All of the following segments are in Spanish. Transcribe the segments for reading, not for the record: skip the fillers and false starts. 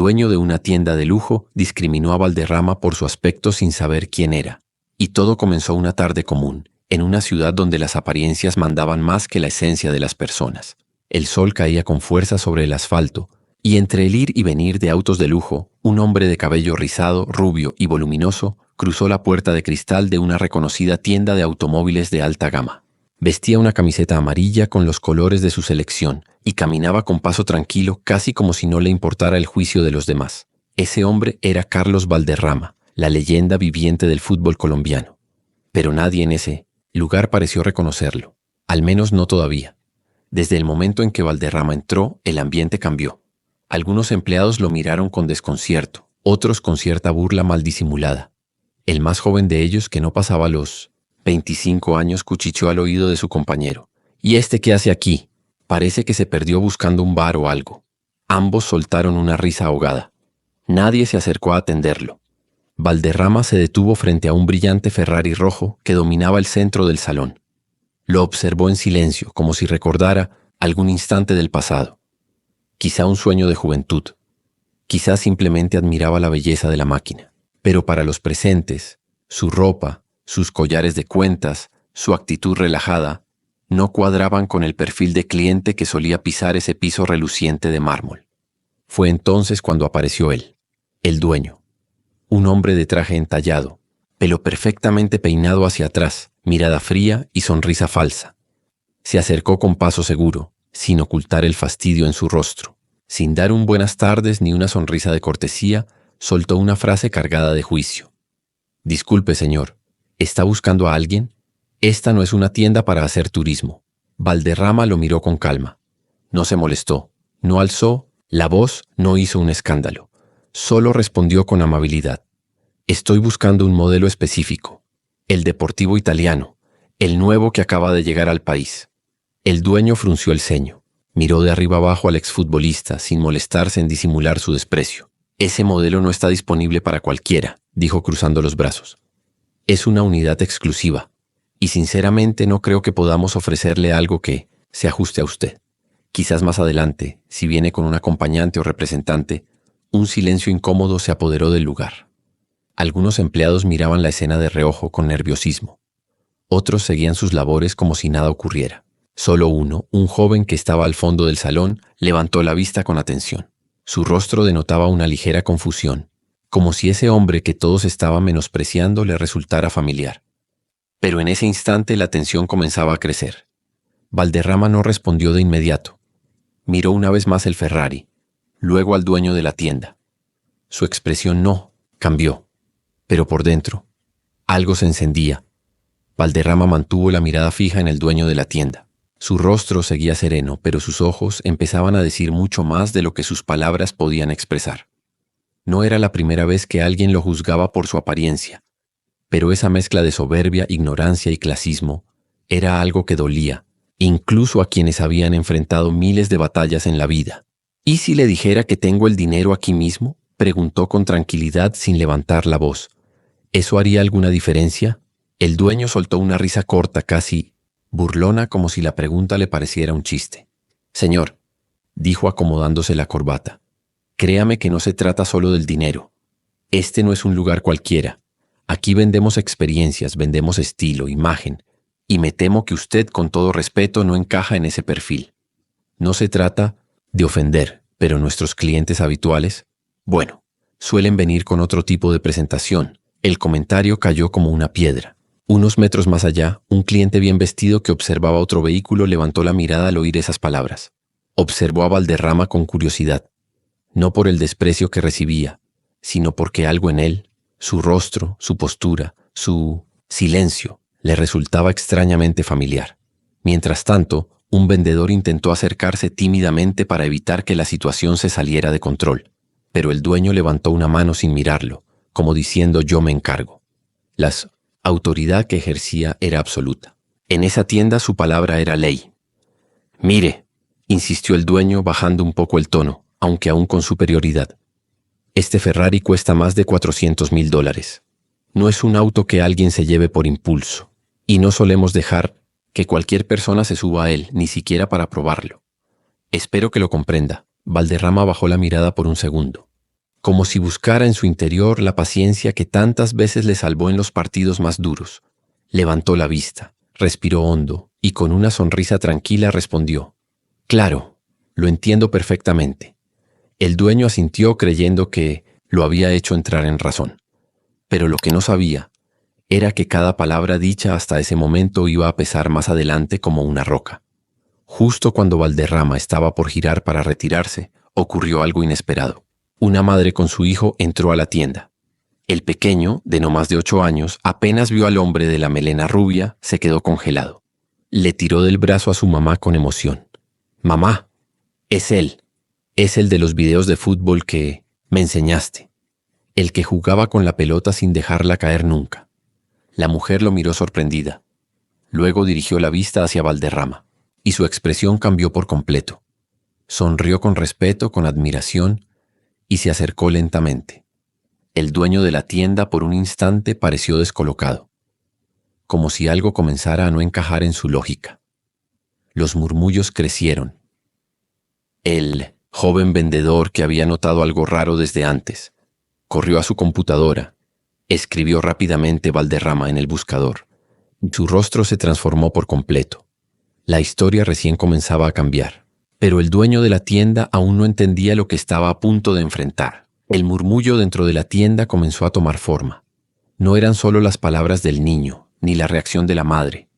dueño de una tienda de lujo discriminó a Valderrama por su aspecto sin saber quién era. Y todo comenzó una tarde común, en una ciudad donde las apariencias mandaban más que la esencia de las personas. El sol caía con fuerza sobre el asfalto, y entre el ir y venir de autos de lujo, un hombre de cabello rizado, rubio y voluminoso cruzó la puerta de cristal de una reconocida tienda de automóviles de alta gama. Vestía una camiseta amarilla con los colores de su selección y caminaba con paso tranquilo, casi como si no le importara el juicio de los demás. Ese hombre era Carlos Valderrama, la leyenda viviente del fútbol colombiano. Pero nadie en ese lugar pareció reconocerlo, al menos no todavía. Desde el momento en que Valderrama entró, el ambiente cambió. Algunos empleados lo miraron con desconcierto, otros con cierta burla mal disimulada. El más joven de ellos, que no pasaba los 25 años, cuchicheó al oído de su compañero. ¿Y este qué hace aquí? Parece que se perdió buscando un bar o algo. Ambos soltaron una risa ahogada. Nadie se acercó a atenderlo. Valderrama se detuvo frente a un brillante Ferrari rojo que dominaba el centro del salón. Lo observó en silencio, como si recordara algún instante del pasado. Quizá un sueño de juventud. Quizá simplemente admiraba la belleza de la máquina. Pero para los presentes, su ropa, sus collares de cuentas, su actitud relajada, no cuadraban con el perfil de cliente que solía pisar ese piso reluciente de mármol. Fue entonces cuando apareció él, el dueño. Un hombre de traje entallado, pelo perfectamente peinado hacia atrás, mirada fría y sonrisa falsa. Se acercó con paso seguro, sin ocultar el fastidio en su rostro. Sin dar un buenas tardes ni una sonrisa de cortesía, soltó una frase cargada de juicio. «Disculpe, señor, ¿está buscando a alguien? Esta no es una tienda para hacer turismo». Valderrama lo miró con calma. No se molestó, no alzó la voz, no hizo un escándalo. Solo respondió con amabilidad. «Estoy buscando un modelo específico, el deportivo italiano, el nuevo que acaba de llegar al país». El dueño frunció el ceño. Miró de arriba abajo al exfutbolista sin molestarse en disimular su desprecio. «Ese modelo no está disponible para cualquiera», dijo cruzando los brazos. «Es una unidad exclusiva, y sinceramente no creo que podamos ofrecerle algo que se ajuste a usted. Quizás más adelante, si viene con un acompañante o representante». Un silencio incómodo se apoderó del lugar. Algunos empleados miraban la escena de reojo con nerviosismo. Otros seguían sus labores como si nada ocurriera. Solo uno, un joven que estaba al fondo del salón, levantó la vista con atención. Su rostro denotaba una ligera confusión, como si ese hombre que todos estaban menospreciando le resultara familiar. Pero en ese instante la tensión comenzaba a crecer. Valderrama no respondió de inmediato. Miró una vez más el Ferrari, luego al dueño de la tienda. Su expresión no cambió, pero por dentro, algo se encendía. Valderrama mantuvo la mirada fija en el dueño de la tienda. Su rostro seguía sereno, pero sus ojos empezaban a decir mucho más de lo que sus palabras podían expresar. No era la primera vez que alguien lo juzgaba por su apariencia, pero esa mezcla de soberbia, ignorancia y clasismo era algo que dolía, incluso a quienes habían enfrentado miles de batallas en la vida. «¿Y si le dijera que tengo el dinero aquí mismo?», preguntó con tranquilidad sin levantar la voz. «¿Eso haría alguna diferencia?». El dueño soltó una risa corta, casi burlona, como si la pregunta le pareciera un chiste. «Señor», dijo acomodándose la corbata, «créame que no se trata solo del dinero. Este no es un lugar cualquiera. Aquí vendemos experiencias, vendemos estilo, imagen, y me temo que usted, con todo respeto, no encaja en ese perfil. No se trata de ofender, pero nuestros clientes habituales, bueno, suelen venir con otro tipo de presentación». El comentario cayó como una piedra. Unos metros más allá, un cliente bien vestido que observaba otro vehículo levantó la mirada al oír esas palabras. Observó a Valderrama con curiosidad, no por el desprecio que recibía, sino porque algo en él, su rostro, su postura, su silencio, le resultaba extrañamente familiar. Mientras tanto, un vendedor intentó acercarse tímidamente para evitar que la situación se saliera de control, pero el dueño levantó una mano sin mirarlo, como diciendo «yo me encargo». La autoridad que ejercía era absoluta. En esa tienda su palabra era ley. «Mire», insistió el dueño bajando un poco el tono, aunque aún con superioridad. «Este Ferrari cuesta más de $400,000. No es un auto que alguien se lleve por impulso, y no solemos dejar que cualquier persona se suba a él, ni siquiera para probarlo. Espero que lo comprenda». Valderrama bajó la mirada por un segundo. como si buscara en su interior la paciencia que tantas veces le salvó en los partidos más duros. Levantó la vista, respiró hondo y con una sonrisa tranquila respondió: «Claro, lo entiendo perfectamente». El dueño asintió creyendo que lo había hecho entrar en razón. Pero lo que no sabía era que cada palabra dicha hasta ese momento iba a pesar más adelante como una roca. Justo cuando Valderrama estaba por girar para retirarse, ocurrió algo inesperado. Una madre con su hijo entró a la tienda. El pequeño, de no más de 8 años, apenas vio al hombre de la melena rubia, se quedó congelado. Le tiró del brazo a su mamá con emoción. «Mamá, es él. Es el de los videos de fútbol que me enseñaste. El que jugaba con la pelota sin dejarla caer nunca». La mujer lo miró sorprendida. Luego dirigió la vista hacia Valderrama, y su expresión cambió por completo. Sonrió con respeto, con admiración, y se acercó lentamente. El dueño de la tienda por un instante pareció descolocado, como si algo comenzara a no encajar en su lógica. Los murmullos crecieron. El joven vendedor, que había notado algo raro desde antes, corrió a su computadora, escribió rápidamente Valderrama en el buscador, y su rostro se transformó por completo. La historia recién comenzaba a cambiar, pero el dueño de la tienda aún no entendía lo que estaba a punto de enfrentar. El murmullo dentro de la tienda comenzó a tomar forma. No eran solo las palabras del niño, ni la reacción de la madre.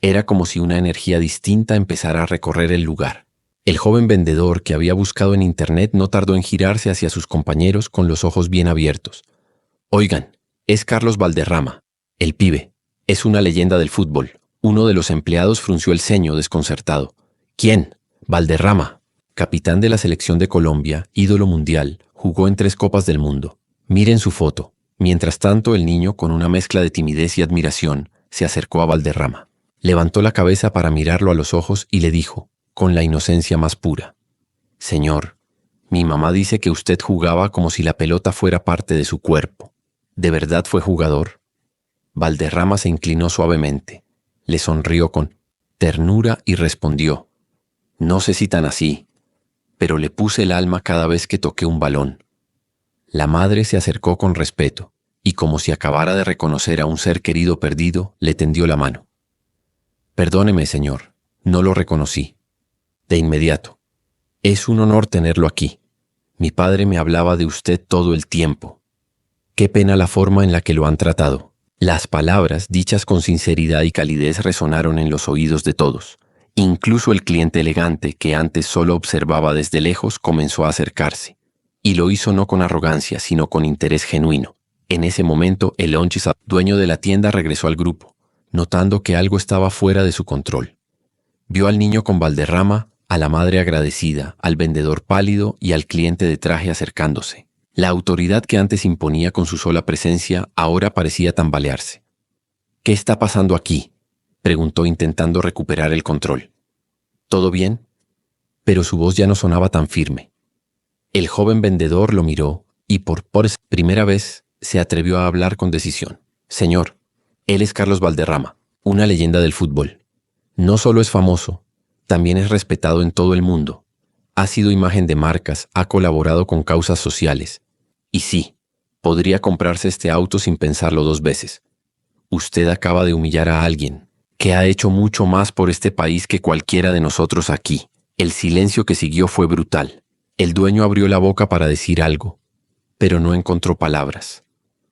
Era como si una energía distinta empezara a recorrer el lugar. El joven vendedor, que había buscado en internet, no tardó en girarse hacia sus compañeros con los ojos bien abiertos. «Oigan, es Carlos Valderrama, el pibe. Es una leyenda del fútbol». Uno de los empleados frunció el ceño desconcertado. «¿Quién?» «Valderrama, capitán de la selección de Colombia, ídolo mundial, jugó en 3 Copas del Mundo. Miren su foto». Mientras tanto, el niño, con una mezcla de timidez y admiración, se acercó a Valderrama. Levantó la cabeza para mirarlo a los ojos y le dijo, con la inocencia más pura: «Señor, mi mamá dice que usted jugaba como si la pelota fuera parte de su cuerpo. ¿De verdad fue jugador?». Valderrama se inclinó suavemente, le sonrió con ternura y respondió: «No sé si tan así, pero le puse el alma cada vez que toqué un balón». La madre se acercó con respeto y, como si acabara de reconocer a un ser querido perdido, le tendió la mano. «Perdóneme, señor, no lo reconocí. De inmediato. Es un honor tenerlo aquí. Mi padre me hablaba de usted todo el tiempo. Qué pena la forma en la que lo han tratado». Las palabras, dichas con sinceridad y calidez, resonaron en los oídos de todos. Incluso el cliente elegante, que antes solo observaba desde lejos, comenzó a acercarse. Y lo hizo no con arrogancia, sino con interés genuino. En ese momento, el Onchisa, dueño de la tienda, regresó al grupo, notando que algo estaba fuera de su control. Vio al niño con Valderrama, a la madre agradecida, al vendedor pálido y al cliente de traje acercándose. La autoridad que antes imponía con su sola presencia ahora parecía tambalearse. «¿Qué está pasando aquí?», preguntó, intentando recuperar el control. «¿Todo bien?». Pero su voz ya no sonaba tan firme. El joven vendedor lo miró y por primera vez se atrevió a hablar con decisión. «Señor, él es Carlos Valderrama, una leyenda del fútbol. No solo es famoso, también es respetado en todo el mundo. Ha sido imagen de marcas, ha colaborado con causas sociales. Y sí, podría comprarse este auto sin pensarlo 2 veces. Usted acaba de humillar a alguien que ha hecho mucho más por este país que cualquiera de nosotros aquí». El silencio que siguió fue brutal. El dueño abrió la boca para decir algo, pero no encontró palabras.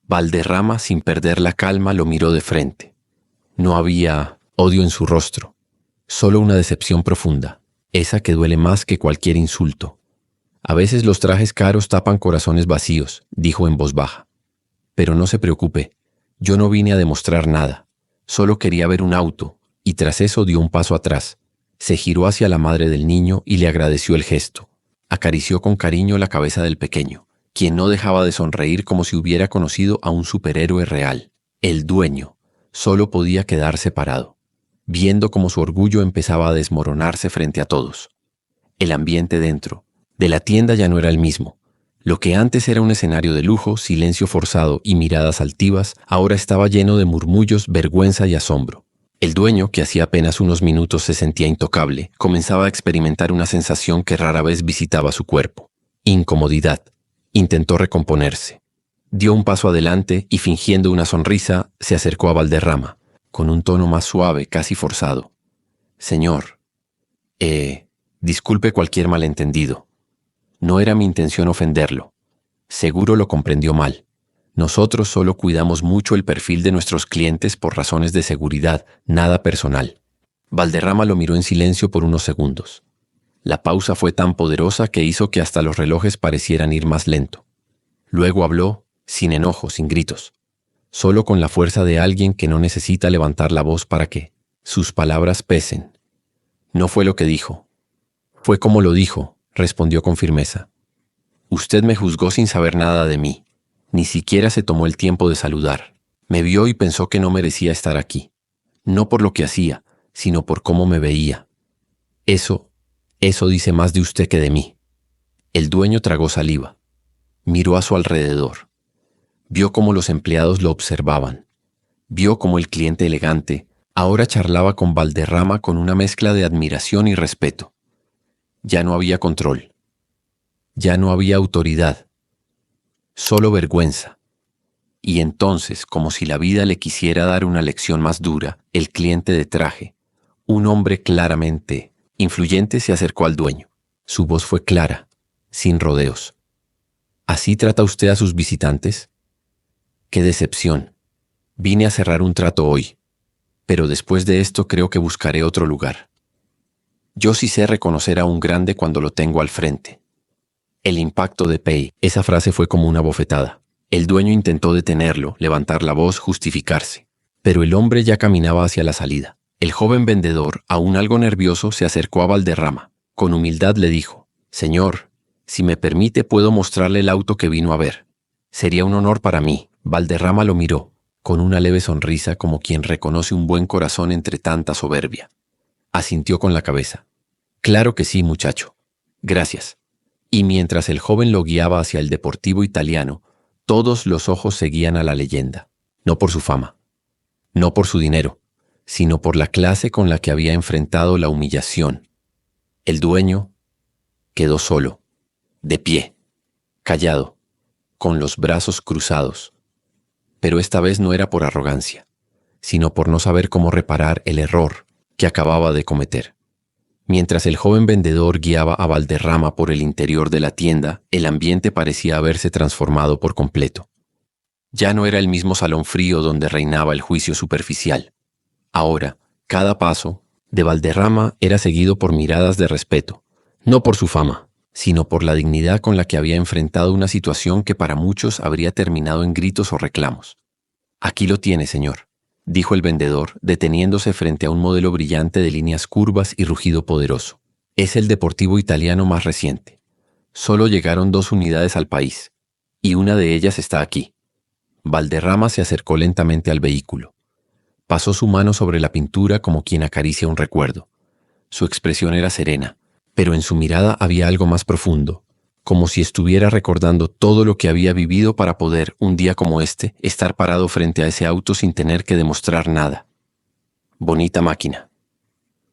Valderrama, sin perder la calma, lo miró de frente. No había odio en su rostro, solo una decepción profunda, esa que duele más que cualquier insulto. «A veces los trajes caros tapan corazones vacíos», dijo en voz baja. «Pero no se preocupe, yo no vine a demostrar nada, solo quería ver un auto», y tras eso dio un paso atrás. Se giró hacia la madre del niño y le agradeció el gesto. Acarició con cariño la cabeza del pequeño, quien no dejaba de sonreír como si hubiera conocido a un superhéroe real. El dueño solo podía quedarse parado, viendo cómo su orgullo empezaba a desmoronarse frente a todos. El ambiente dentro de la tienda ya no era el mismo. Lo que antes era un escenario de lujo, silencio forzado y miradas altivas, ahora estaba lleno de murmullos, vergüenza y asombro. El dueño, que hacía apenas unos minutos se sentía intocable, comenzaba a experimentar una sensación que rara vez visitaba su cuerpo: incomodidad. Intentó recomponerse. Dio un paso adelante y, fingiendo una sonrisa, se acercó a Valderrama, con un tono más suave, casi forzado. Señor, disculpe cualquier malentendido. No era mi intención ofenderlo. Seguro lo comprendió mal. Nosotros solo cuidamos mucho el perfil de nuestros clientes por razones de seguridad, nada personal. Valderrama lo miró en silencio por unos segundos. La pausa fue tan poderosa que hizo que hasta los relojes parecieran ir más lento. Luego habló, sin enojo, sin gritos, solo con la fuerza de alguien que no necesita levantar la voz para que sus palabras pesen. No fue lo que dijo. Fue como lo dijo, respondió con firmeza. Usted me juzgó sin saber nada de mí. Ni siquiera se tomó el tiempo de saludar. Me vio y pensó que no merecía estar aquí. No por lo que hacía, sino por cómo me veía. Eso dice más de usted que de mí. El dueño tragó saliva. Miró a su alrededor. Vio cómo los empleados lo observaban. Vio cómo el cliente elegante ahora charlaba con Valderrama con una mezcla de admiración y respeto. Ya no había control. Ya no había autoridad. Solo vergüenza. Y entonces, como si la vida le quisiera dar una lección más dura, el cliente de traje, un hombre claramente influyente, se acercó al dueño. Su voz fue clara, sin rodeos. ¿Así trata usted a sus visitantes? ¡Qué decepción! Vine a cerrar un trato hoy, pero después de esto creo que buscaré otro lugar. Yo sí sé reconocer a un grande cuando lo tengo al frente. El impacto de Pei, esa frase fue como una bofetada. El dueño intentó detenerlo, levantar la voz, justificarse. Pero el hombre ya caminaba hacia la salida. El joven vendedor, aún algo nervioso, se acercó a Valderrama. Con humildad le dijo, «Señor, si me permite puedo mostrarle el auto que vino a ver. Sería un honor para mí». Valderrama lo miró, con una leve sonrisa como quien reconoce un buen corazón entre tanta soberbia. Asintió con la cabeza. «Claro que sí, muchacho. Gracias». Y mientras el joven lo guiaba hacia el Deportivo Italiano, todos los ojos seguían a la leyenda, no por su fama, no por su dinero, sino por la clase con la que había enfrentado la humillación. El dueño quedó solo, de pie, callado, con los brazos cruzados. Pero esta vez no era por arrogancia, sino por no saber cómo reparar el error que acababa de cometer. Mientras el joven vendedor guiaba a Valderrama por el interior de la tienda, el ambiente parecía haberse transformado por completo. Ya no era el mismo salón frío donde reinaba el juicio superficial. Ahora, cada paso de Valderrama era seguido por miradas de respeto, no por su fama, sino por la dignidad con la que había enfrentado una situación que para muchos habría terminado en gritos o reclamos. «Aquí lo tiene, señor», dijo el vendedor, deteniéndose frente a un modelo brillante de líneas curvas y rugido poderoso. «Es el Deportivo Italiano más reciente. Solo llegaron 2 unidades al país, y una de ellas está aquí». Valderrama se acercó lentamente al vehículo. Pasó su mano sobre la pintura como quien acaricia un recuerdo. Su expresión era serena, pero en su mirada había algo más profundo, como si estuviera recordando todo lo que había vivido para poder, un día como este, estar parado frente a ese auto sin tener que demostrar nada. «Bonita máquina»,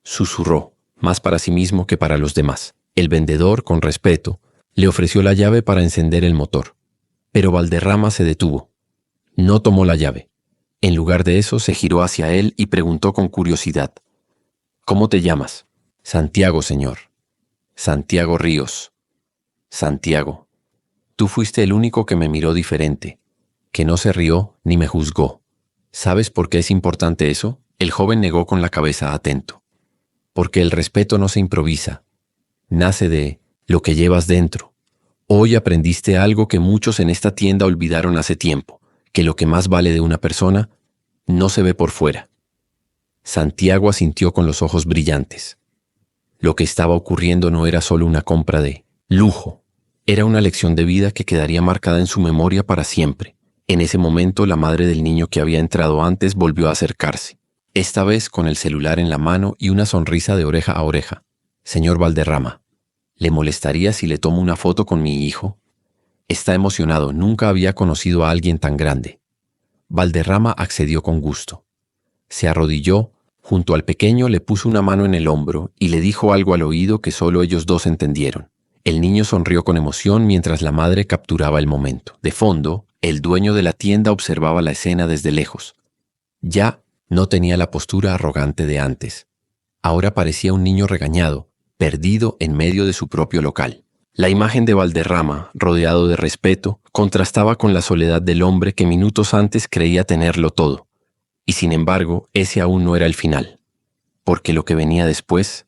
susurró, más para sí mismo que para los demás. El vendedor, con respeto, le ofreció la llave para encender el motor. Pero Valderrama se detuvo. No tomó la llave. En lugar de eso, se giró hacia él y preguntó con curiosidad, «¿Cómo te llamas?» «Santiago, señor». «Santiago Ríos». «Santiago, tú fuiste el único que me miró diferente, que no se rió ni me juzgó. ¿Sabes por qué es importante eso?». El joven negó con la cabeza, atento. «Porque el respeto no se improvisa. Nace de lo que llevas dentro. Hoy aprendiste algo que muchos en esta tienda olvidaron hace tiempo, que lo que más vale de una persona no se ve por fuera». Santiago asintió con los ojos brillantes. Lo que estaba ocurriendo no era solo una compra de lujo. Era una lección de vida que quedaría marcada en su memoria para siempre. En ese momento, la madre del niño que había entrado antes volvió a acercarse, esta vez con el celular en la mano y una sonrisa de oreja a oreja. «Señor Valderrama, ¿le molestaría si le tomo una foto con mi hijo? Está emocionado, nunca había conocido a alguien tan grande». Valderrama accedió con gusto. Se arrodilló junto al pequeño, le puso una mano en el hombro y le dijo algo al oído que solo ellos dos entendieron. El niño sonrió con emoción mientras la madre capturaba el momento. De fondo, el dueño de la tienda observaba la escena desde lejos. Ya no tenía la postura arrogante de antes. Ahora parecía un niño regañado, perdido en medio de su propio local. La imagen de Valderrama, rodeado de respeto, contrastaba con la soledad del hombre que minutos antes creía tenerlo todo. Y sin embargo, ese aún no era el final, porque lo que venía después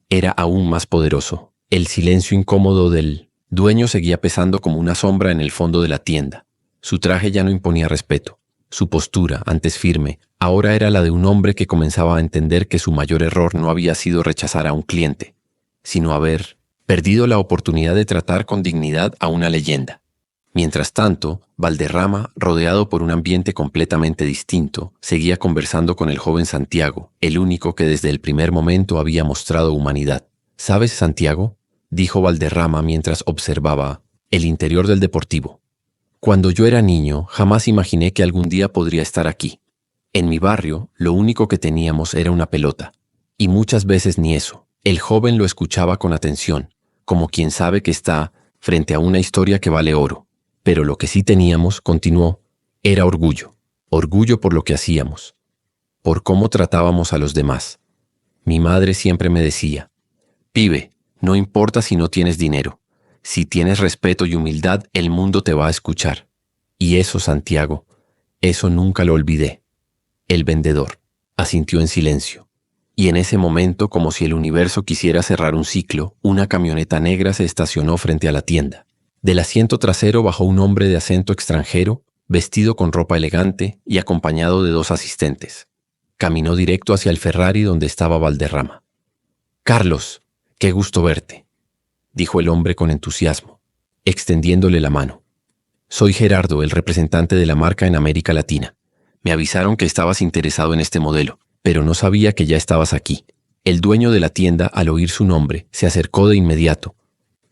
era aún más poderoso. El silencio incómodo del dueño seguía pesando como una sombra en el fondo de la tienda. Su traje ya no imponía respeto. Su postura, antes firme, ahora era la de un hombre que comenzaba a entender que su mayor error no había sido rechazar a un cliente, sino haber perdido la oportunidad de tratar con dignidad a una leyenda. Mientras tanto, Valderrama, rodeado por un ambiente completamente distinto, seguía conversando con el joven Santiago, el único que desde el primer momento había mostrado humanidad. «¿Sabes, Santiago?», dijo Valderrama mientras observaba el interior del deportivo. «Cuando yo era niño, jamás imaginé que algún día podría estar aquí. En mi barrio, lo único que teníamos era una pelota, y muchas veces ni eso». El joven lo escuchaba con atención, como quien sabe que está frente a una historia que vale oro. Pero lo que sí teníamos, continuó, era orgullo. Orgullo por lo que hacíamos, por cómo tratábamos a los demás. Mi madre siempre me decía, «Pibe, no importa si no tienes dinero. Si tienes respeto y humildad, el mundo te va a escuchar». Y eso, Santiago, eso nunca lo olvidé. El vendedor asintió en silencio. Y en ese momento, como si el universo quisiera cerrar un ciclo, una camioneta negra se estacionó frente a la tienda. Del asiento trasero bajó un hombre de acento extranjero, vestido con ropa elegante y acompañado de 2 asistentes. Caminó directo hacia el Ferrari donde estaba Valderrama. «Carlos, qué gusto verte», dijo el hombre con entusiasmo, extendiéndole la mano. «Soy Gerardo, el representante de la marca en América Latina. Me avisaron que estabas interesado en este modelo, pero no sabía que ya estabas aquí». El dueño de la tienda, al oír su nombre, se acercó de inmediato,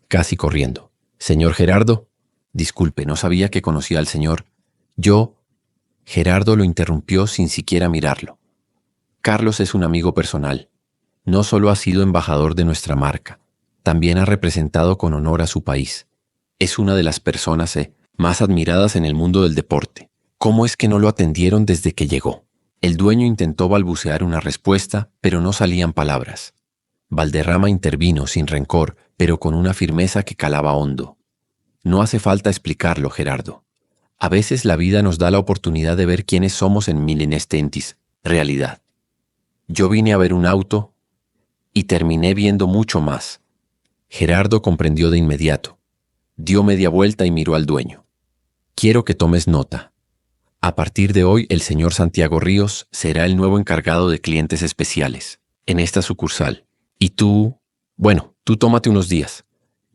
casi corriendo. «Señor Gerardo, disculpe, no sabía que conocía al señor. Yo...» Gerardo lo interrumpió sin siquiera mirarlo. «Carlos es un amigo personal. No solo ha sido embajador de nuestra marca, también ha representado con honor a su país. Es una de las personas más admiradas en el mundo del deporte. ¿Cómo es que no lo atendieron desde que llegó?». El dueño intentó balbucear una respuesta, pero no salían palabras. Valderrama intervino sin rencor, pero con una firmeza que calaba hondo. «No hace falta explicarlo, Gerardo. A veces la vida nos da la oportunidad de ver quiénes somos en Milenestentis, realidad. Yo vine a ver un auto y terminé viendo mucho más». Gerardo comprendió de inmediato. Dio media vuelta y miró al dueño. «Quiero que tomes nota. A partir de hoy, el señor Santiago Ríos será el nuevo encargado de clientes especiales en esta sucursal. Y tú, bueno, tú tómate unos días.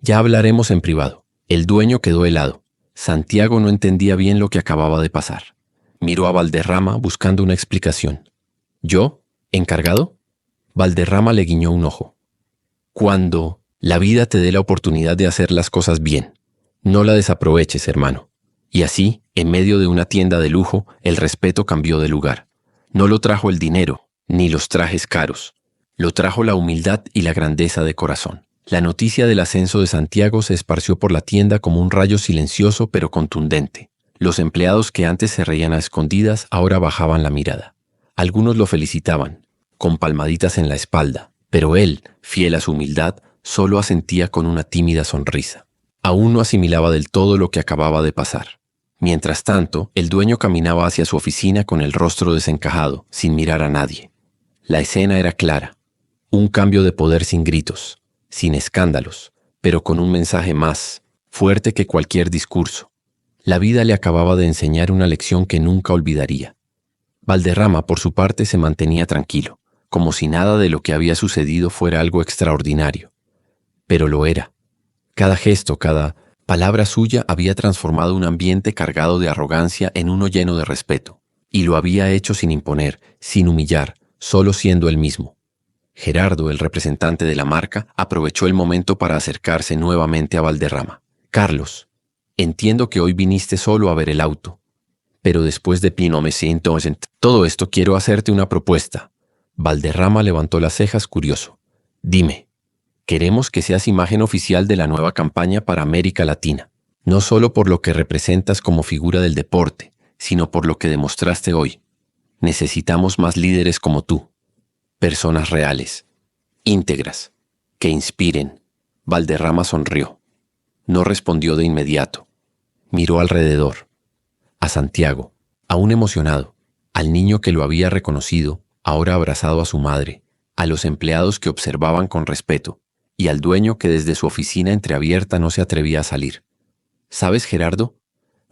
Ya hablaremos en privado». El dueño quedó helado. Santiago no entendía bien lo que acababa de pasar. Miró a Valderrama buscando una explicación. «¿Yo? ¿Encargado?». Valderrama le guiñó un ojo. «Cuando la vida te dé la oportunidad de hacer las cosas bien, no la desaproveches, hermano». Y así, en medio de una tienda de lujo, el respeto cambió de lugar. No lo trajo el dinero, ni los trajes caros. Lo trajo la humildad y la grandeza de corazón. La noticia del ascenso de Santiago se esparció por la tienda como un rayo silencioso pero contundente. Los empleados que antes se reían a escondidas ahora bajaban la mirada. Algunos lo felicitaban, con palmaditas en la espalda, pero él, fiel a su humildad, solo asentía con una tímida sonrisa. Aún no asimilaba del todo lo que acababa de pasar. Mientras tanto, el dueño caminaba hacia su oficina con el rostro desencajado, sin mirar a nadie. La escena era clara. Un cambio de poder sin gritos, sin escándalos, pero con un mensaje más fuerte que cualquier discurso. La vida le acababa de enseñar una lección que nunca olvidaría. Valderrama, por su parte, se mantenía tranquilo, como si nada de lo que había sucedido fuera algo extraordinario. Pero lo era. Cada gesto, cada palabra suya había transformado un ambiente cargado de arrogancia en uno lleno de respeto, y lo había hecho sin imponer, sin humillar, solo siendo él mismo. Gerardo, el representante de la marca, aprovechó el momento para acercarse nuevamente a Valderrama. «Carlos, entiendo que hoy viniste solo a ver el auto, pero después de Pino me siento en todo esto quiero hacerte una propuesta». Valderrama levantó las cejas curioso. «Dime». Queremos que seas imagen oficial de la nueva campaña para América Latina, no solo por lo que representas como figura del deporte, sino por lo que demostraste hoy. Necesitamos más líderes como tú, personas reales, íntegras, que inspiren. Valderrama sonrió. No respondió de inmediato. Miró alrededor. A Santiago, aún emocionado, al niño que lo había reconocido, ahora abrazado a su madre, a los empleados que observaban con respeto, y al dueño que desde su oficina entreabierta no se atrevía a salir. «¿Sabes, Gerardo?»,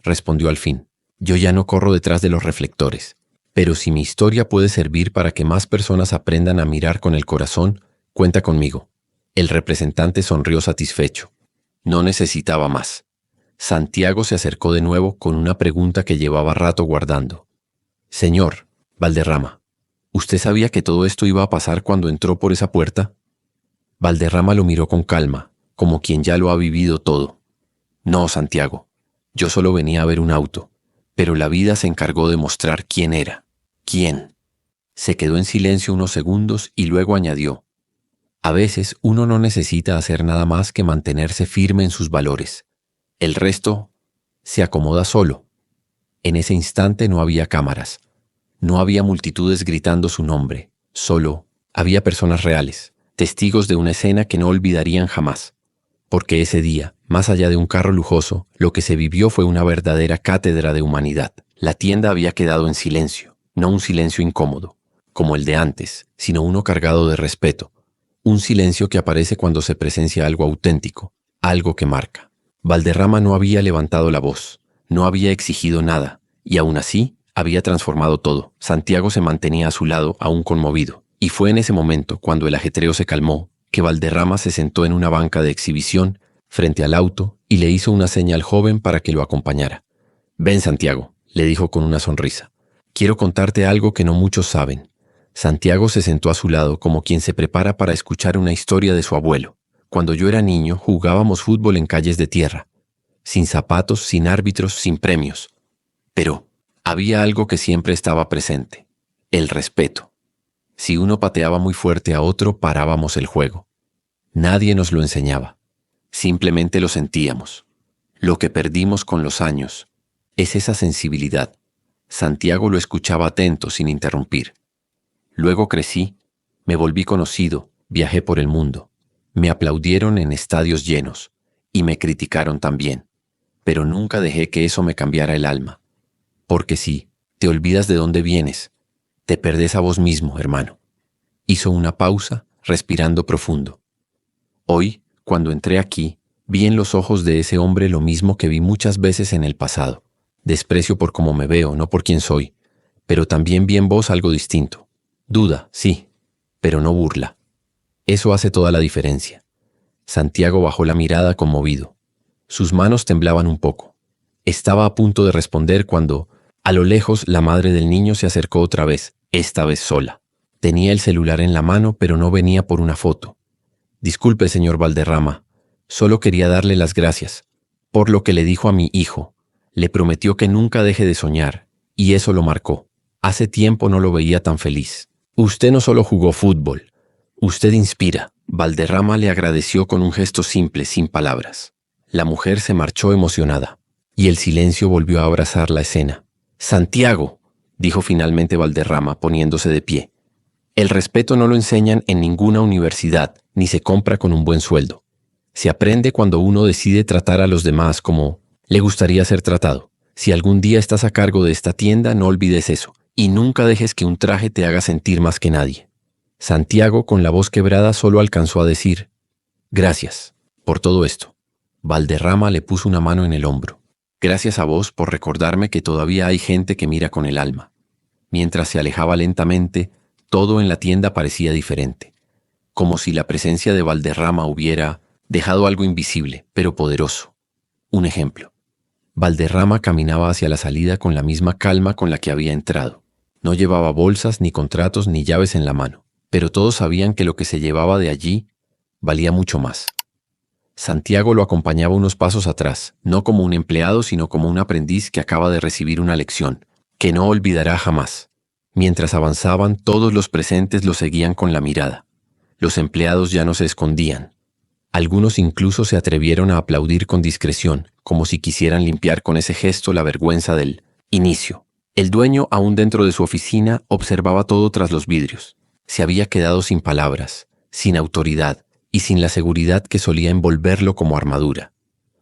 respondió al fin. «Yo ya no corro detrás de los reflectores. Pero si mi historia puede servir para que más personas aprendan a mirar con el corazón, cuenta conmigo». El representante sonrió satisfecho. No necesitaba más. Santiago se acercó de nuevo con una pregunta que llevaba rato guardando. «Señor Valderrama, ¿usted sabía que todo esto iba a pasar cuando entró por esa puerta?». Valderrama lo miró con calma, como quien ya lo ha vivido todo. «No, Santiago, yo solo venía a ver un auto, pero la vida se encargó de mostrar quién era». «¿Quién?». Se quedó en silencio unos segundos y luego añadió: «A veces uno no necesita hacer nada más que mantenerse firme en sus valores. El resto se acomoda solo». En ese instante no había cámaras, no había multitudes gritando su nombre, solo había personas reales, testigos de una escena que no olvidarían jamás. Porque ese día, más allá de un carro lujoso, lo que se vivió fue una verdadera cátedra de humanidad. La tienda había quedado en silencio, no un silencio incómodo, como el de antes, sino uno cargado de respeto. Un silencio que aparece cuando se presencia algo auténtico, algo que marca. Valderrama no había levantado la voz, no había exigido nada, y aún así había transformado todo. Santiago se mantenía a su lado, aún conmovido, y fue en ese momento, cuando el ajetreo se calmó, que Valderrama se sentó en una banca de exhibición, frente al auto, y le hizo una seña al joven para que lo acompañara. «Ven, Santiago», le dijo con una sonrisa. «Quiero contarte algo que no muchos saben». Santiago se sentó a su lado como quien se prepara para escuchar una historia de su abuelo. «Cuando yo era niño, jugábamos fútbol en calles de tierra, sin zapatos, sin árbitros, sin premios. Pero había algo que siempre estaba presente: el respeto. Si uno pateaba muy fuerte a otro, parábamos el juego. Nadie nos lo enseñaba. Simplemente lo sentíamos. Lo que perdimos con los años es esa sensibilidad». Santiago lo escuchaba atento, sin interrumpir. «Luego crecí, me volví conocido, viajé por el mundo. Me aplaudieron en estadios llenos y me criticaron también. Pero nunca dejé que eso me cambiara el alma. Porque si te olvidas de dónde vienes, te perdés a vos mismo, hermano». Hizo una pausa, respirando profundo. «Hoy, cuando entré aquí, vi en los ojos de ese hombre lo mismo que vi muchas veces en el pasado. Desprecio por cómo me veo, no por quién soy. Pero también vi en vos algo distinto. Duda, sí, pero no burla. Eso hace toda la diferencia». Santiago bajó la mirada conmovido. Sus manos temblaban un poco. Estaba a punto de responder cuando, a lo lejos, la madre del niño se acercó otra vez, esta vez sola. Tenía el celular en la mano, pero no venía por una foto. «Disculpe, señor Valderrama, solo quería darle las gracias por lo que le dijo a mi hijo. Le prometió que nunca deje de soñar, y eso lo marcó. Hace tiempo no lo veía tan feliz. Usted no solo jugó fútbol, usted inspira». Valderrama le agradeció con un gesto simple, sin palabras. La mujer se marchó emocionada, y el silencio volvió a abrazar la escena. «Santiago», dijo finalmente Valderrama, poniéndose de pie. «El respeto no lo enseñan en ninguna universidad, ni se compra con un buen sueldo. Se aprende cuando uno decide tratar a los demás como le gustaría ser tratado. Si algún día estás a cargo de esta tienda, no olvides eso, y nunca dejes que un traje te haga sentir más que nadie». Santiago, con la voz quebrada, solo alcanzó a decir: «Gracias por todo esto». Valderrama le puso una mano en el hombro. «Gracias a vos por recordarme que todavía hay gente que mira con el alma». Mientras se alejaba lentamente, todo en la tienda parecía diferente, como si la presencia de Valderrama hubiera dejado algo invisible, pero poderoso. Un ejemplo. Valderrama caminaba hacia la salida con la misma calma con la que había entrado. No llevaba bolsas, ni contratos, ni llaves en la mano, pero todos sabían que lo que se llevaba de allí valía mucho más. Santiago lo acompañaba unos pasos atrás, no como un empleado, sino como un aprendiz que acaba de recibir una lección, que no olvidará jamás. Mientras avanzaban, todos los presentes lo seguían con la mirada. Los empleados ya no se escondían, Algunos incluso se atrevieron a aplaudir con discreción, como si quisieran limpiar con ese gesto la vergüenza del inicio. El dueño, aún dentro de su oficina, observaba todo tras los vidrios. Se había quedado sin palabras, sin autoridad y sin la seguridad que solía envolverlo como armadura.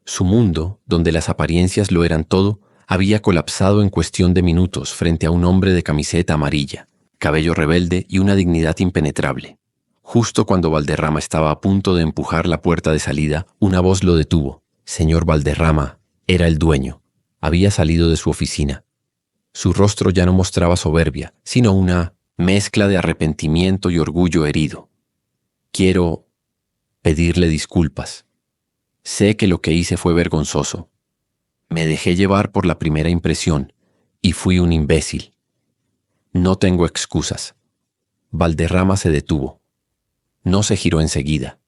Su mundo, donde las apariencias lo eran todo, había colapsado en cuestión de minutos frente a un hombre de camiseta amarilla, cabello rebelde y una dignidad impenetrable. Justo cuando Valderrama estaba a punto de empujar la puerta de salida, una voz lo detuvo. Señor Valderrama, era el dueño. Había salido de su oficina. Su rostro ya no mostraba soberbia, sino una mezcla de arrepentimiento y orgullo herido. Quiero pedirle disculpas. Sé que lo que hice fue vergonzoso. Me dejé llevar por la primera impresión y fui un imbécil. No tengo excusas. Valderrama se detuvo. No se giró enseguida.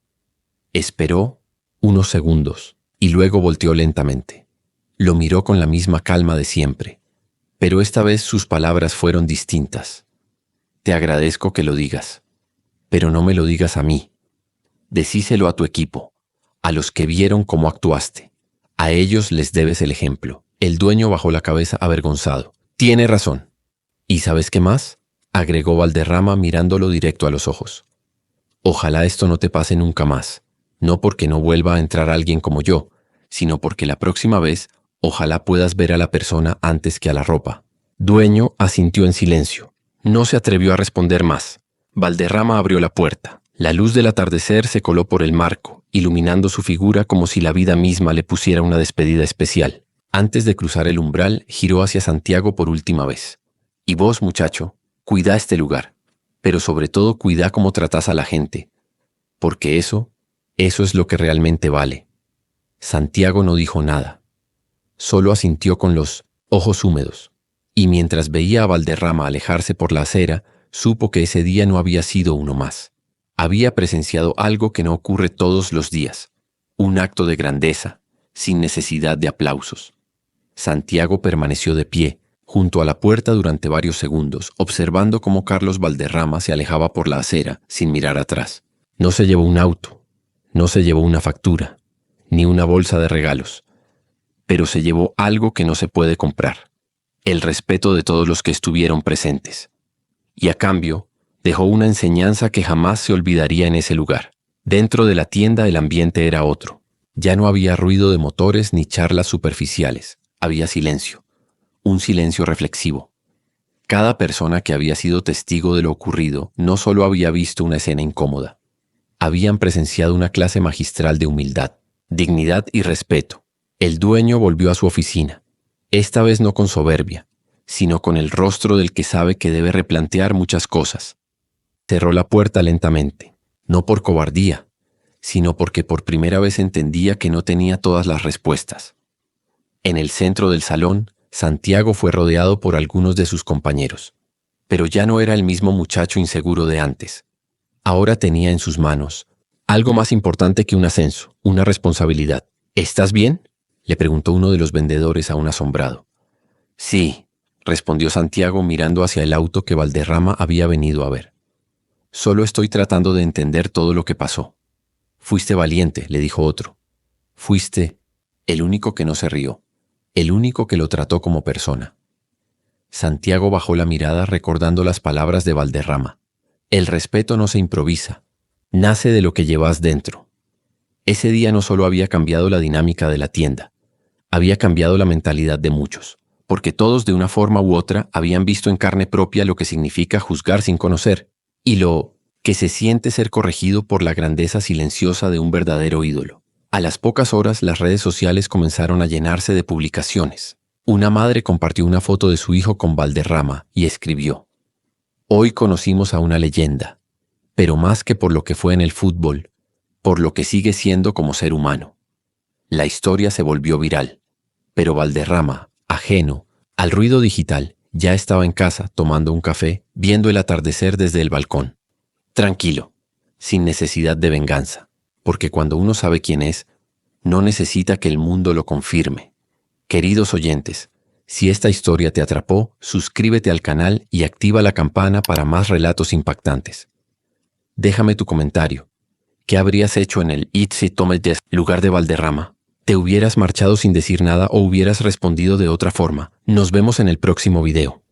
Esperó unos segundos y luego volteó lentamente. Lo miró con la misma calma de siempre, pero esta vez sus palabras fueron distintas. Te agradezco que lo digas, pero no me lo digas a mí. Decíselo a tu equipo, a los que vieron cómo actuaste. A ellos les debes el ejemplo. El dueño bajó la cabeza avergonzado. Tiene razón. ¿Y sabes qué más?, agregó Valderrama mirándolo directo a los ojos. Ojalá esto no te pase nunca más, no porque no vuelva a entrar alguien como yo, sino porque la próxima vez ojalá puedas ver a la persona antes que a la ropa. Dueño asintió en silencio. No se atrevió a responder más. Valderrama abrió la puerta. La luz del atardecer se coló por el marco, iluminando su figura como si la vida misma le pusiera una despedida especial. Antes de cruzar el umbral, giró hacia Santiago por última vez. Y vos, muchacho, cuida este lugar. Pero sobre todo cuida cómo tratás a la gente, porque eso es lo que realmente vale. Santiago no dijo nada, solo asintió con los ojos húmedos, y mientras veía a Valderrama alejarse por la acera, supo que ese día no había sido uno más. Había presenciado algo que no ocurre todos los días, un acto de grandeza, sin necesidad de aplausos. Santiago permaneció de pie, junto a la puerta durante varios segundos, observando cómo Carlos Valderrama se alejaba por la acera, sin mirar atrás. No se llevó un auto, no se llevó una factura, ni una bolsa de regalos, pero se llevó algo que no se puede comprar: el respeto de todos los que estuvieron presentes. Y a cambio, dejó una enseñanza que jamás se olvidaría en ese lugar. Dentro de la tienda el ambiente era otro. Ya no había ruido de motores ni charlas superficiales. Había silencio. Un silencio reflexivo. Cada persona que había sido testigo de lo ocurrido no solo había visto una escena incómoda, habían presenciado una clase magistral de humildad, dignidad y respeto. El dueño volvió a su oficina, esta vez no con soberbia, sino con el rostro del que sabe que debe replantear muchas cosas. Cerró la puerta lentamente, no por cobardía, sino porque por primera vez entendía que no tenía todas las respuestas. En el centro del salón, Santiago fue rodeado por algunos de sus compañeros, pero ya no era el mismo muchacho inseguro de antes. Ahora tenía en sus manos algo más importante que un ascenso, una responsabilidad. ¿Estás bien?, le preguntó uno de los vendedores a un asombrado. Sí, respondió Santiago mirando hacia el auto que Valderrama había venido a ver. Solo estoy tratando de entender todo lo que pasó. Fuiste valiente, le dijo otro. Fuiste el único que no se rió. El único que lo trató como persona. Santiago bajó la mirada recordando las palabras de Valderrama. El respeto no se improvisa, nace de lo que llevas dentro. Ese día no solo había cambiado la dinámica de la tienda, había cambiado la mentalidad de muchos, porque todos de una forma u otra habían visto en carne propia lo que significa juzgar sin conocer, y lo que se siente ser corregido por la grandeza silenciosa de un verdadero ídolo. A las pocas horas las redes sociales comenzaron a llenarse de publicaciones. Una madre compartió una foto de su hijo con Valderrama y escribió: Hoy conocimos a una leyenda, pero más que por lo que fue en el fútbol, por lo que sigue siendo como ser humano. La historia se volvió viral, pero Valderrama, ajeno al ruido digital, ya estaba en casa tomando un café, viendo el atardecer desde el balcón. Tranquilo, sin necesidad de venganza. Porque cuando uno sabe quién es, no necesita que el mundo lo confirme. Queridos oyentes, si esta historia te atrapó, suscríbete al canal y activa la campana para más relatos impactantes. Déjame tu comentario ¿Qué habrías hecho en el Itzi Tomedes lugar de Valderrama? ¿Te hubieras marchado sin decir nada o hubieras respondido de otra forma? Nos vemos en el próximo video.